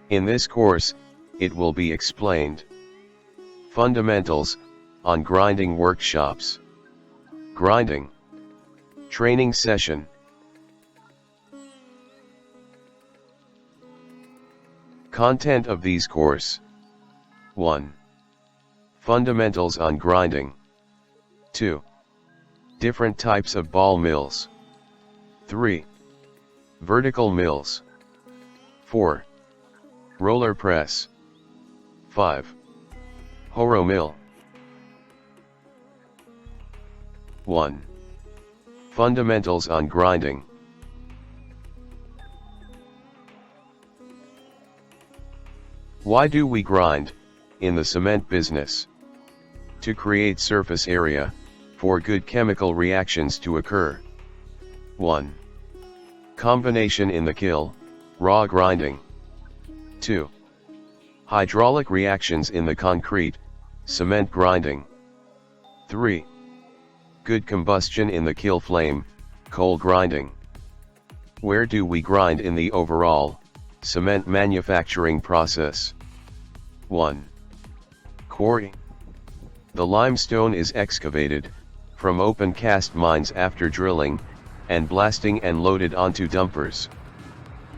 In this course, it will be explained. Fundamentals, on grinding workshops. Grinding. Training session. Content of these course. 1. Fundamentals on grinding. 2. Different types of ball mills. 3. Vertical mills. 4. Roller press. 5. Horomill. 1. Fundamentals on grinding. Why do we grind, in the cement business? To create surface area, for good chemical reactions to occur. 1. Combination in the kiln, raw grinding. 2. Hydraulic reactions in the concrete, cement grinding. 3. Good combustion in the kiln flame, coal grinding. Where do we grind in the overall cement manufacturing process? 1. Quarry. The limestone is excavated from open cast mines after drilling and blasting and loaded onto dumpers,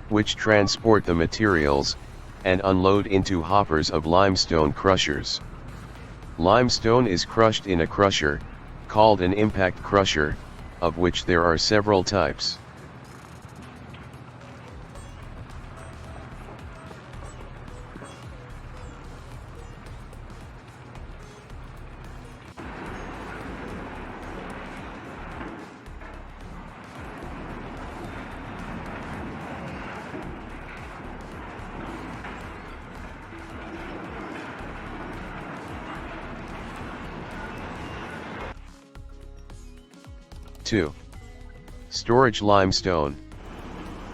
which transport the materials and unload into hoppers of limestone crushers. Limestone is crushed in a crusher, called an impact crusher, of which there are several types. Two. Storage limestone.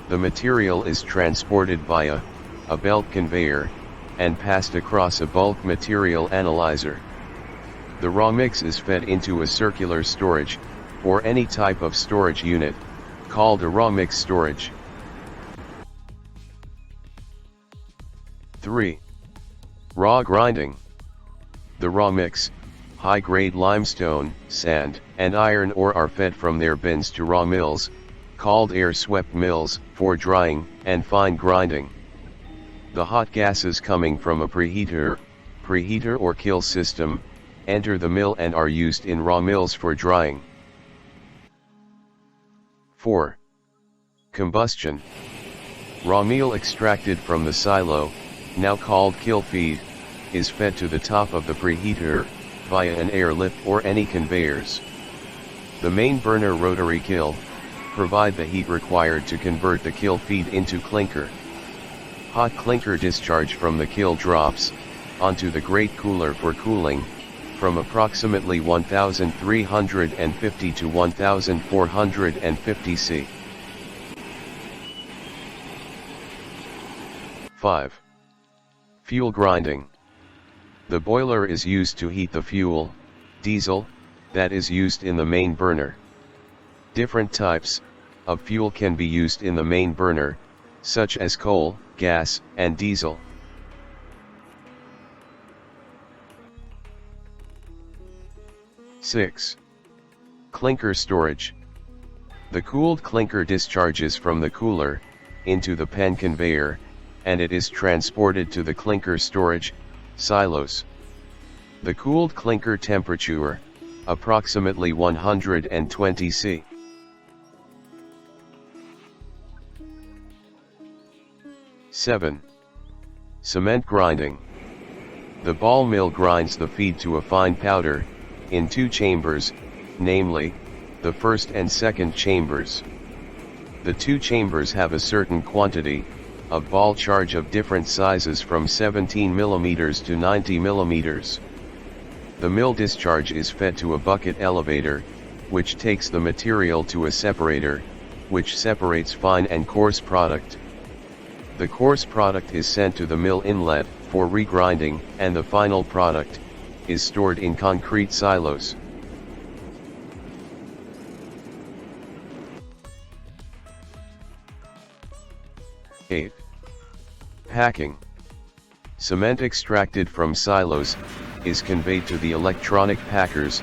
The material is transported via a belt conveyor and passed across a bulk material analyzer. The raw mix is fed into a circular storage, or any type of storage unit, called a raw mix storage. 3. Raw grinding. The raw mix, high-grade limestone, sand, and iron ore are fed from their bins to raw mills, called air-swept mills, for drying and fine grinding. The hot gases coming from a preheater or kiln system, enter the mill and are used in raw mills for drying. 4. Combustion. Raw meal extracted from the silo, now called kiln feed, is fed to the top of the preheater via an air lift or any conveyors. The main burner rotary kiln provide the heat required to convert the kiln feed into clinker. Hot clinker discharge from the kiln drops onto the great cooler for cooling, from approximately 1350 to 1450 C. 5. Fuel grinding. The boiler is used to heat the fuel, diesel, that is used in the main burner. Different types of fuel can be used in the main burner, such as coal, gas, and diesel. 6. Clinker storage. The cooled clinker discharges from the cooler into the pen conveyor, and it is transported to the clinker storage silos. The cooled clinker temperature, approximately 120 C. 7. Cement grinding. The ball mill grinds the feed to a fine powder, in two chambers, namely, the first and second chambers. The two chambers have a certain quantity of ball charge of different sizes from 17 mm to 90 mm. The mill discharge is fed to a bucket elevator, which takes the material to a separator, which separates fine and coarse product. The coarse product is sent to the mill inlet for regrinding, and the final product is stored in concrete silos. Eight. Packing. Cement extracted from silos is conveyed to the electronic packers,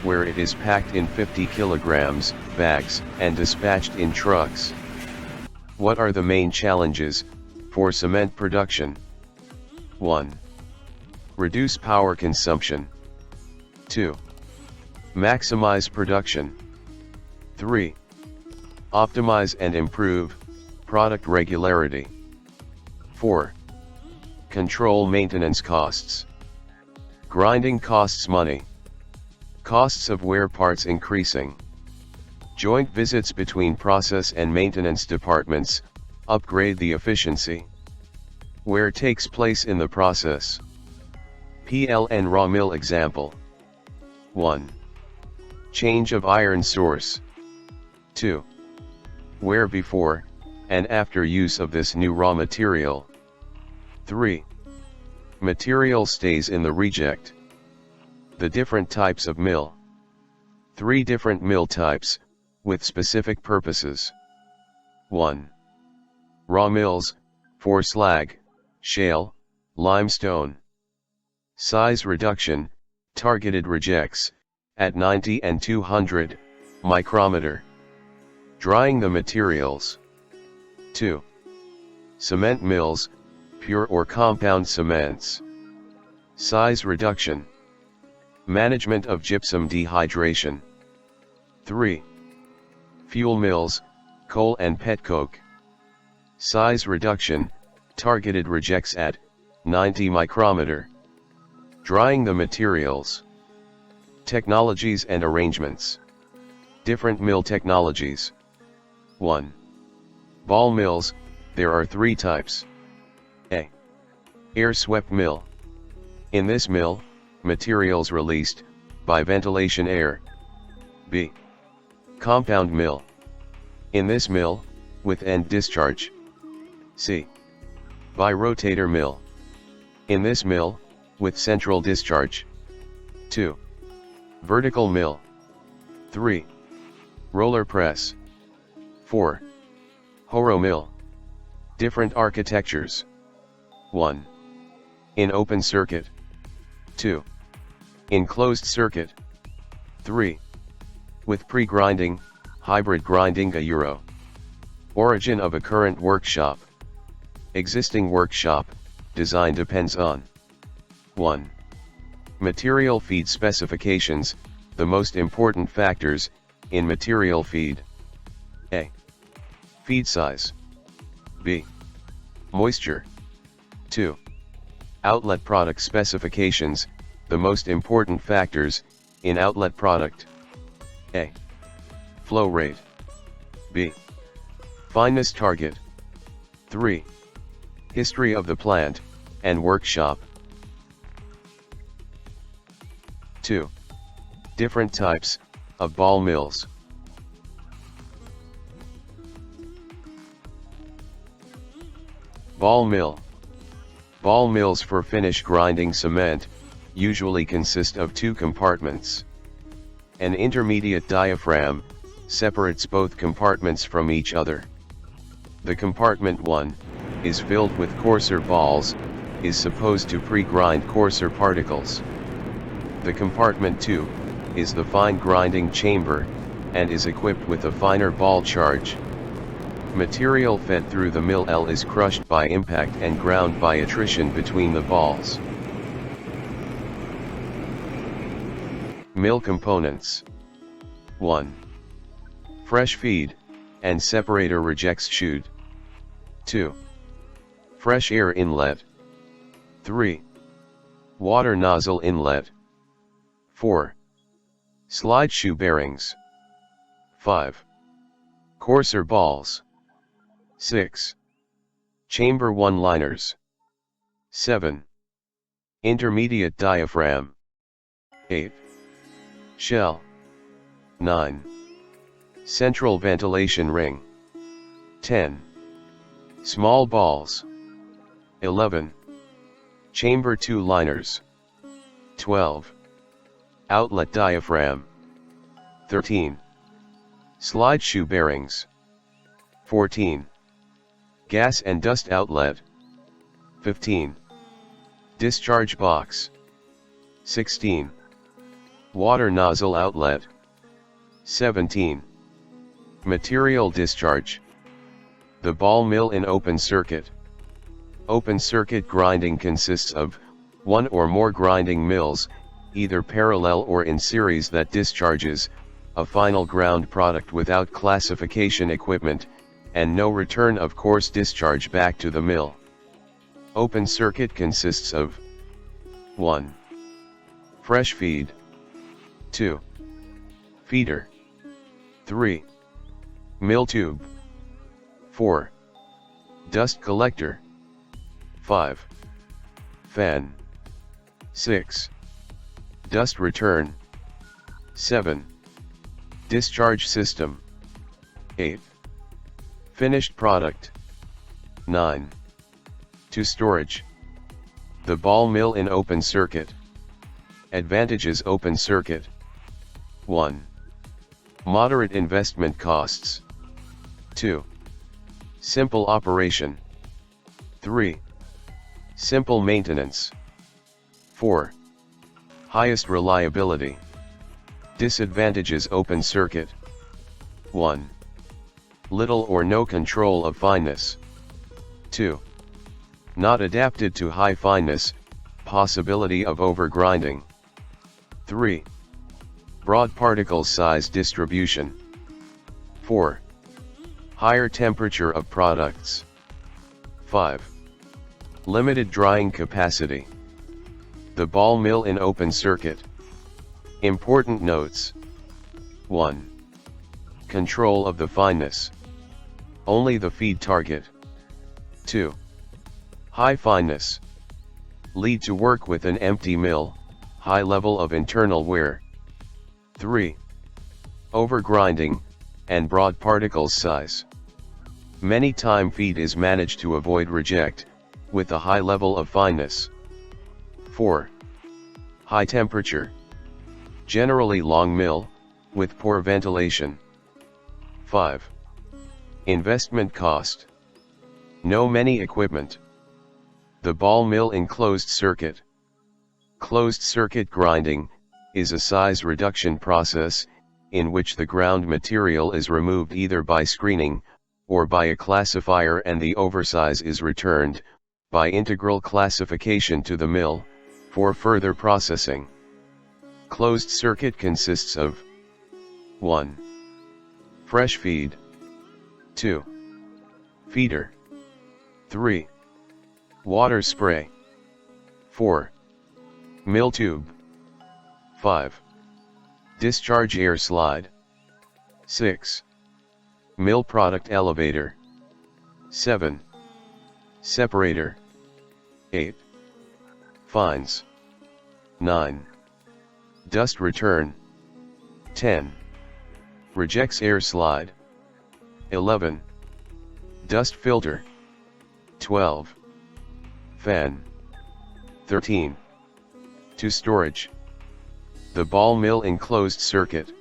where it is packed in 50 kilograms bags and dispatched in trucks. What are the main challenges for cement production? 1. Reduce power consumption. 2. Maximize production. 3. Optimize and improve product regularity. 4. Control maintenance costs. Grinding costs money. Costs of wear parts increasing. Joint visits between process and maintenance departments upgrade the efficiency. Wear takes place in the process. PL and raw mill example. 1. Change of iron source. 2. Wear before and after use of this new raw material. 3. Material stays in the reject. The different types of mill. 3 different mill types, with specific purposes. 1. Raw mills, for slag, shale, limestone. Size reduction, targeted rejects, at 90 and 200 micrometer. Drying the materials. 2. Cement mills, pure or compound cements. Size reduction. Management of gypsum dehydration. 3. Fuel mills, coal and petcoke. Size reduction, targeted rejects at 90 micrometer. Drying the materials. Technologies and arrangements. Different mill technologies. 1. Ball mills, there are 3 types. A. Air-swept mill. In this mill, materials released by ventilation air. B. Compound mill. In this mill, with end discharge. C. Bi-rotator mill. In this mill, with central discharge. 2. Vertical mill. 3. Roller press. 4. Horomill. Different architectures. 1. In open circuit. 2. In closed circuit. 3. With pre-grinding, hybrid grinding. Euro. Origin of a current workshop. Existing workshop, design depends on 1. Material feed specifications, the most important factors in material feed. A. Feed size. B. Moisture. 2. Outlet product specifications, the most important factors in outlet product. A. Flow rate. B. Fineness target. 3. History of the plant and workshop. 2. Different types of ball mills. Ball mill. Ball mills for finish grinding cement usually consist of 2 compartments. An intermediate diaphragm separates both compartments from each other. The compartment 1 is filled with coarser balls, is supposed to pre-grind coarser particles. The compartment 2 is the fine grinding chamber, and is equipped with a finer ball charge. Material fed through the mill L is crushed by impact and ground by attrition between the balls. Mill components. 1. Fresh feed and separator rejects chute. 2. Fresh air inlet. 3. Water nozzle inlet. 4. Slide shoe bearings. 5. Coarser balls. 6. Chamber 1 liners. 7. Intermediate diaphragm. 8. Shell. 9. Central ventilation ring. 10. Small balls. 11. Chamber 2 liners. 12. Outlet diaphragm. 13. Slide shoe bearings. 14. Gas and dust outlet. 15. Discharge box. 16. Water nozzle outlet. 17. Material discharge. The ball mill in open circuit. Open circuit grinding consists of one or more grinding mills, either parallel or in series, that discharges a final ground product without classification equipment, and no return of coarse discharge back to the mill. Open circuit consists of 1. Fresh feed. 2. Feeder. 3. Mill tube. 4. Dust collector. 5. Fan. 6. Dust return. 7. Discharge system. 8. Finished product. 9. To storage. The ball mill in open circuit. Advantages: open circuit. 1. Moderate investment costs. 2. Simple operation. 3. Simple maintenance. 4. Highest reliability. Disadvantages: open circuit. 1. Little or no control of fineness. 2. Not adapted to high fineness, possibility of overgrinding. 3. Broad particle size distribution. 4. Higher temperature of products. 5. Limited drying capacity. The ball mill in open circuit. Important notes. 1. Control of the fineness. Only the feed target. 2. High fineness. Lead to work with an empty mill, high level of internal wear. 3. Overgrinding, and broad particle size. Many time feed is managed to avoid reject, with a high level of fineness. 4. High temperature. Generally long mill, with poor ventilation. 5. Investment cost. No many equipment. The ball mill in closed circuit. Closed circuit grinding is a size reduction process, in which the ground material is removed either by screening, or by a classifier, and the oversize is returned, by integral classification, to the mill, for further processing. Closed circuit consists of 1. Fresh feed. 2. Feeder. 3. Water spray. 4. Mill tube. 5. Discharge air slide. 6. Mill product elevator. 7. Separator. 8. Fines. 9. Dust return. 10. Rejects air slide. 11. Dust filter. 12. Fan. 13. To storage. The ball mill in closed circuit.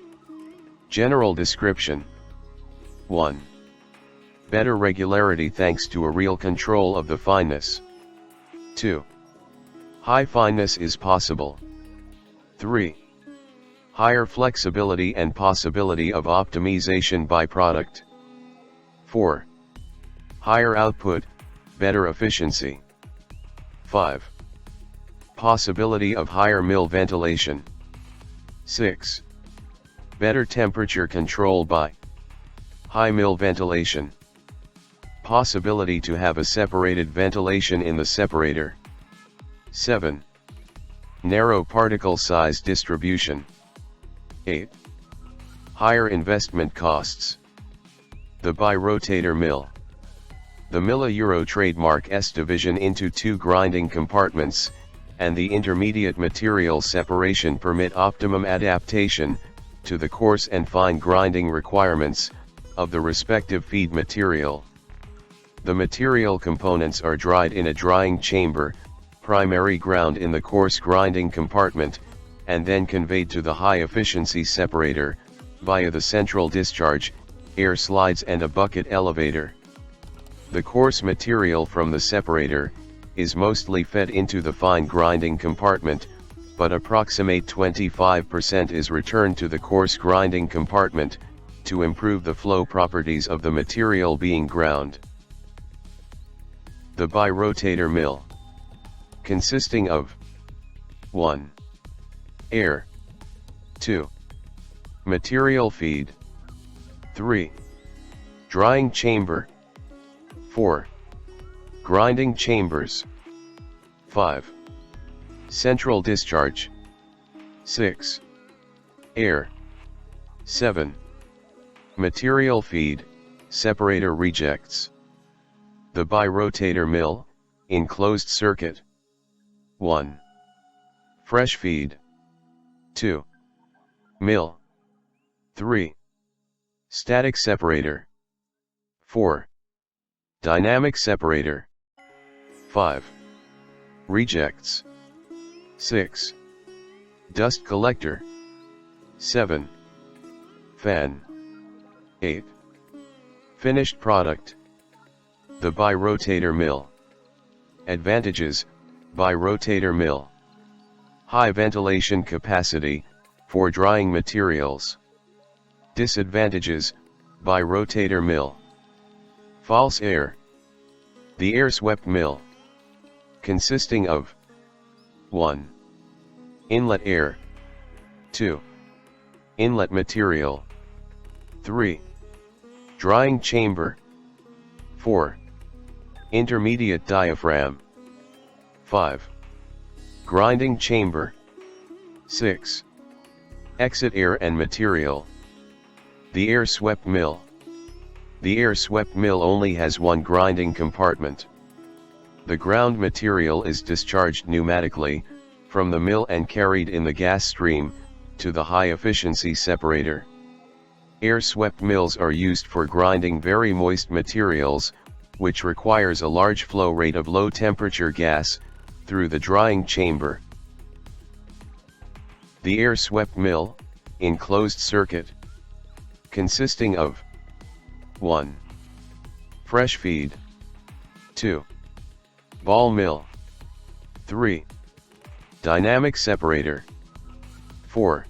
General description. 1. Better regularity thanks to a real control of the fineness. 2. High fineness is possible. 3. Higher flexibility and possibility of optimization by product. 4. Higher output, better efficiency. 5. Possibility of higher mill ventilation. 6. Better temperature control by high mill ventilation. Possibility to have a separated ventilation in the separator. 7. Narrow particle size distribution. 8. Higher investment costs. The Bi-rotator mill. The Milla Euro trademark S division into 2 grinding compartments, and the intermediate material separation permit optimum adaptation to the coarse and fine grinding requirements of the respective feed material. The material components are dried in a drying chamber, primary ground in the coarse grinding compartment, and then conveyed to the high-efficiency separator, via the central discharge, air slides and a bucket elevator. The coarse material from the separator is mostly fed into the fine grinding compartment, but approximate 25% is returned to the coarse grinding compartment, to improve the flow properties of the material being ground. The bi-rotator mill, consisting of 1. Air, 2. Material feed, 3. Drying chamber, 4. Grinding chambers, 5. Central discharge, 6. Air, 7. Material feed, separator rejects. The bi-rotator mill, in closed circuit. 1. Fresh feed, 2. Mill, 3. Static separator, 4. Dynamic separator, 5. Rejects, 6. Dust collector, 7. Fan, 8. Finished product. The bi-rotator mill. Advantages: bi-rotator mill. High ventilation capacity, for drying materials. Disadvantages: bi-rotator mill. False air. The air-swept mill, consisting of 1. Inlet air, 2. Inlet material, 3. Drying chamber, 4. Intermediate diaphragm, 5. Grinding chamber, 6. Exit air and material. The air-swept mill. The air-swept mill only has one grinding compartment. The ground material is discharged pneumatically, from the mill and carried in the gas stream, to the high-efficiency separator. Air-swept mills are used for grinding very moist materials, which requires a large flow rate of low-temperature gas, through the drying chamber. The air-swept mill, in closed circuit, consisting of 1. Fresh feed, 2. Ball mill, 3. Dynamic separator, 4.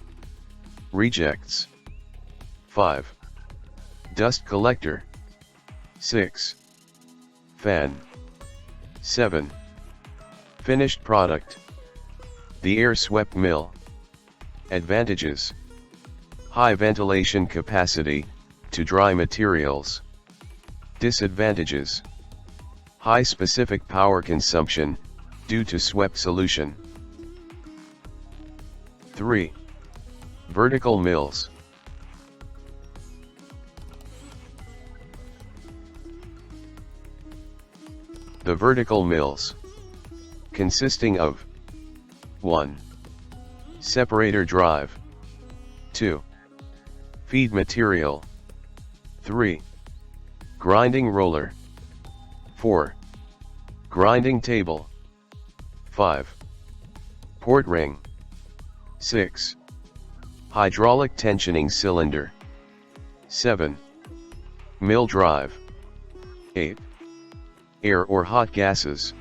Rejects, 5. Dust collector, 6. Fan, 7. Finished product. The air-swept mill. Advantages: high ventilation capacity, to dry materials. Disadvantages: high specific power consumption, due to swept solution. 3. Vertical mills. The vertical mills, consisting of 1. Separator drive, 2. Feed material, 3. Grinding roller, 4. Grinding table, 5. Port ring, 6. Hydraulic tensioning cylinder, 7. Mill drive, 8. Air or hot gases,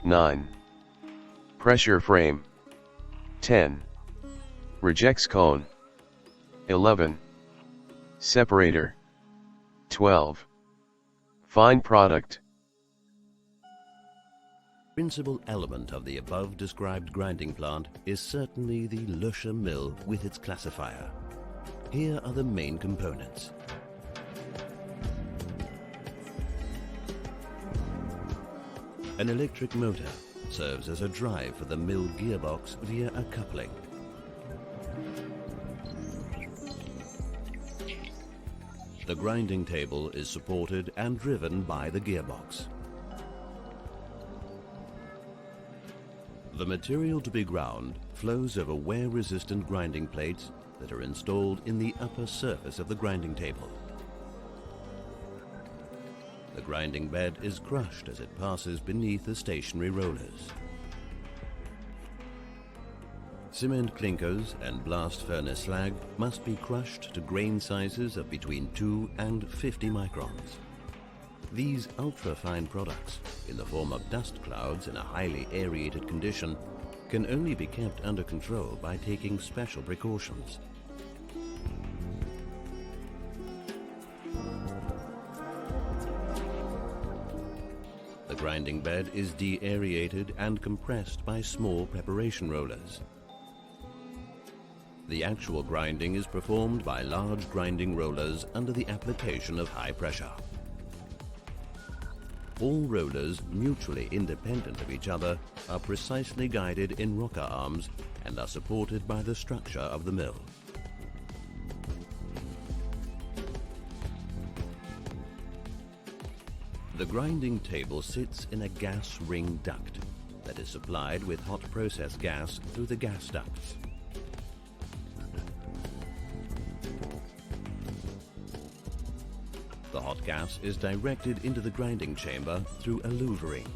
9. Pressure frame, 10. Rejects cone, 11. Separator, 12. Fine product. Principal element of the above described grinding plant is certainly the Löscher mill with its classifier. Here are the main components. An electric motor serves as a drive for the mill gearbox via a coupling. The grinding table is supported and driven by the gearbox. The material to be ground flows over wear-resistant grinding plates that are installed in the upper surface of the grinding table. The grinding bed is crushed as it passes beneath the stationary rollers. Cement clinkers and blast furnace slag must be crushed to grain sizes of between 2 and 50 microns. These ultra-fine products, in the form of dust clouds in a highly aerated condition, can only be kept under control by taking special precautions. The grinding bed is de-aerated and compressed by small preparation rollers. The actual grinding is performed by large grinding rollers under the application of high pressure. All rollers, mutually independent of each other, are precisely guided in rocker arms and are supported by the structure of the mill. The grinding table sits in a gas ring duct that is supplied with hot process gas through the gas ducts. The hot gas is directed into the grinding chamber through a louvering.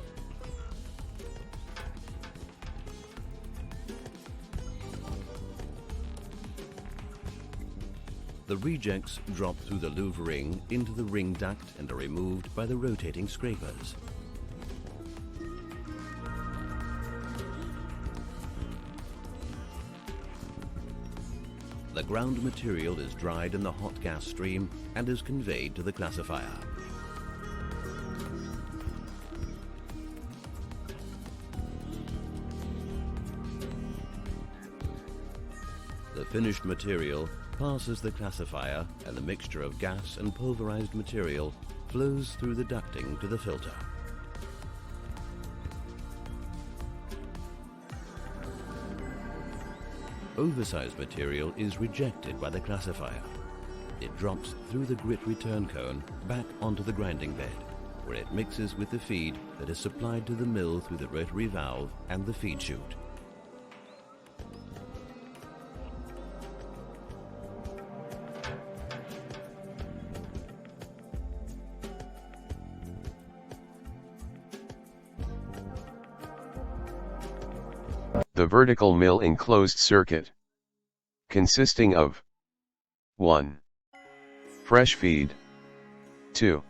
The rejects drop through the louvering into the ring duct and are removed by the rotating scrapers. The ground material is dried in the hot gas stream and is conveyed to the classifier. The finished material passes the classifier, and the mixture of gas and pulverized material flows through the ducting to the filter. Oversized material is rejected by the classifier. It drops through the grit return cone back onto the grinding bed, where it mixes with the feed that is supplied to the mill through the rotary valve and the feed chute. The vertical mill enclosed circuit, consisting of 1. Fresh feed, 2.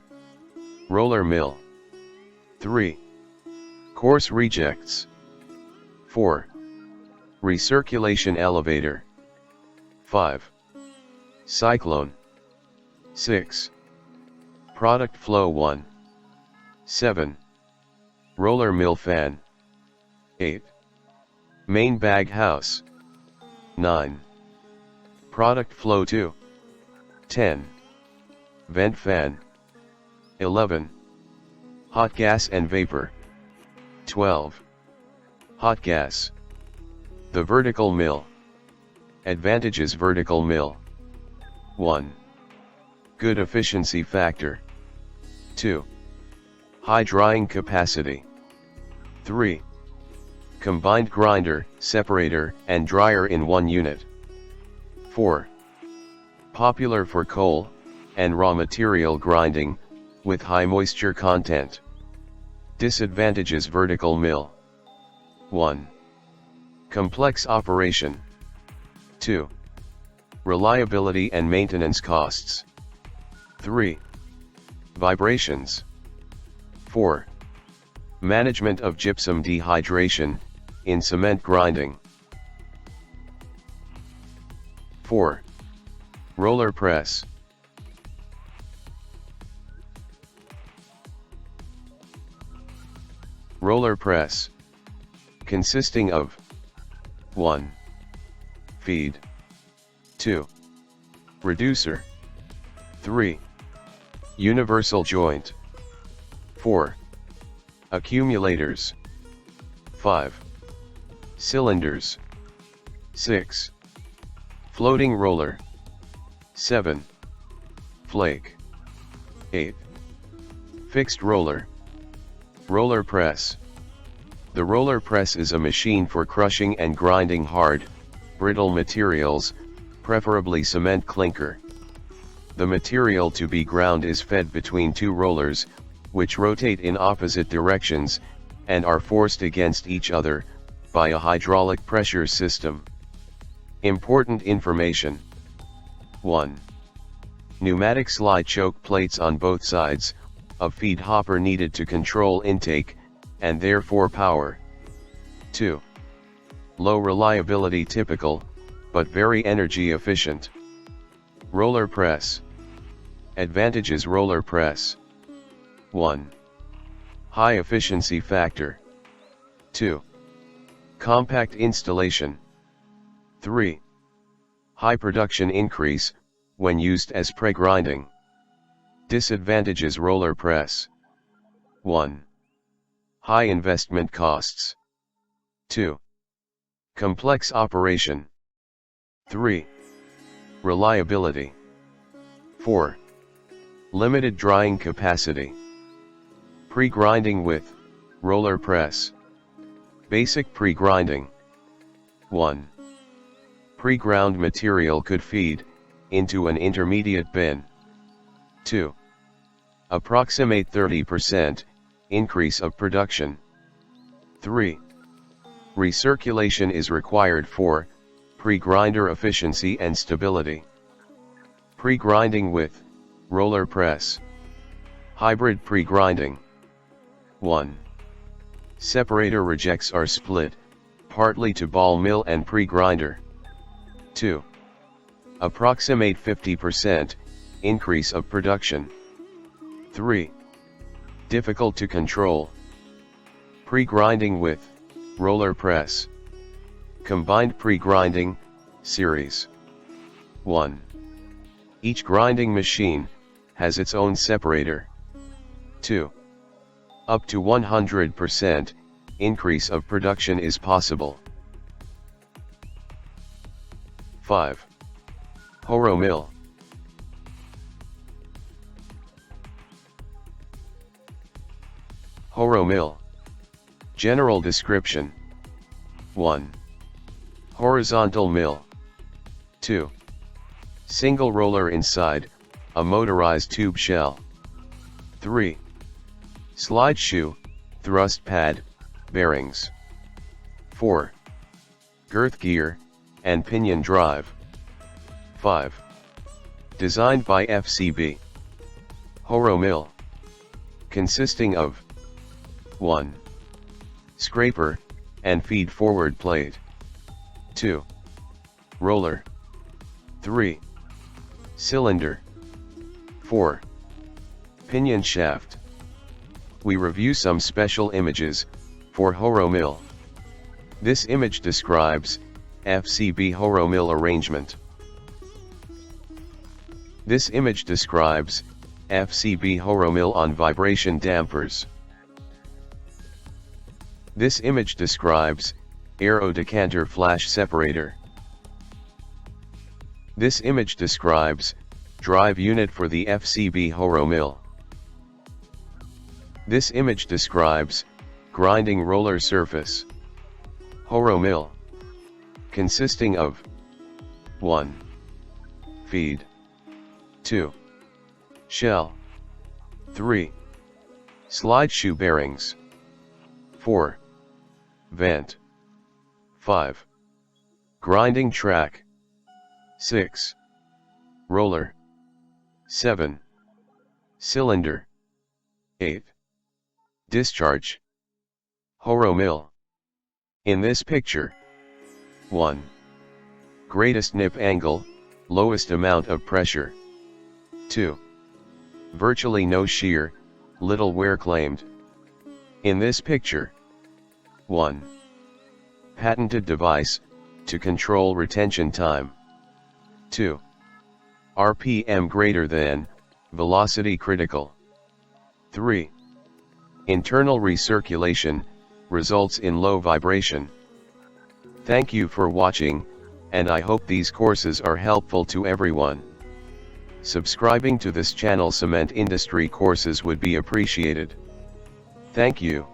Roller mill, 3. Coarse rejects, 4. Recirculation elevator, 5. Cyclone, 6. Product flow 1, 7. Roller mill fan, 8. Main bag house, 9. Product flow 2, 10. Vent fan, 11. Hot gas and vapor, 12. Hot gas. The vertical mill. Advantages: vertical mill. 1. Good efficiency factor. 2. High drying capacity. 3. Combined grinder, separator, and dryer in one unit. 4. Popular for coal and raw material grinding, with high moisture content. Disadvantages: vertical mill. 1. Complex operation. 2. Reliability and maintenance costs. 3. Vibrations. 4. Management of gypsum dehydration in cement grinding. 4. Roller press. Roller press, consisting of 1. Feed, 2. Reducer, 3. Universal joint, 4. Accumulators, 5. Cylinders, 6. Floating roller, 7. Flake, 8. Fixed roller. Roller press. The roller press is a machine for crushing and grinding hard, brittle materials, preferably cement clinker. The material to be ground is fed between two rollers, which rotate in opposite directions, and are forced against each other, by a hydraulic pressure system. Important information. 1. Pneumatic slide choke plates on both sides, of feed hopper needed to control intake, and therefore power. 2. Low reliability typical, but very energy efficient. Roller press. Advantages roller press. 1. High efficiency factor. 2. Compact installation. 3. High production increase, when used as pre-grinding. Disadvantages roller press. 1. High investment costs. 2. Complex operation. 3. Reliability. 4. Limited drying capacity. Pre-grinding with roller press. Basic pre-grinding. 1. Pre-ground material could feed into an intermediate bin. 2. Approximate 30% increase of production. 3. Recirculation is required for pre-grinder efficiency and stability. Pre-grinding with roller press. Hybrid pre-grinding. 1. Separator rejects are split, partly to ball mill and pre-grinder. 2. Approximate 50% increase of production. 3. Difficult to control. Pre-grinding with roller press. Combined pre-grinding series. 1. Each grinding machine has its own separator. 2. Up to 100% increase of production is possible. 5. Horomill. Horomill. General description. 1. Horizontal mill. 2. Single roller inside, a motorized tube shell. 3. Slide shoe, thrust pad, bearings. 4. Girth gear, and pinion drive. 5. Designed by FCB. Horomill. Consisting of 1. Scraper, and feed forward plate. 2. Roller. 3. Cylinder. 4. Pinion shaft. We review some special images for Horomill. This image describes FCB Horomill arrangement. This image describes FCB Horomill on vibration dampers. This image describes aero decanter flash separator. This image describes drive unit for the FCB Horomill. This image describes grinding roller surface. Horomill. Consisting of 1. Feed. 2. Shell. 3. Slide shoe bearings. 4. Vent. 5. Grinding track. 6. Roller. 7. Cylinder. 8. Discharge. Horomill. In this picture. 1. Greatest nip angle, lowest amount of pressure. 2. Virtually no shear, little wear claimed. In this picture. 1. Patented device, to control retention time. 2. RPM greater than, velocity critical. 3. Internal recirculation, results in low vibration. Thank you for watching, and I hope these courses are helpful to everyone. Subscribing to this channel Cement Industry Courses would be appreciated. Thank you.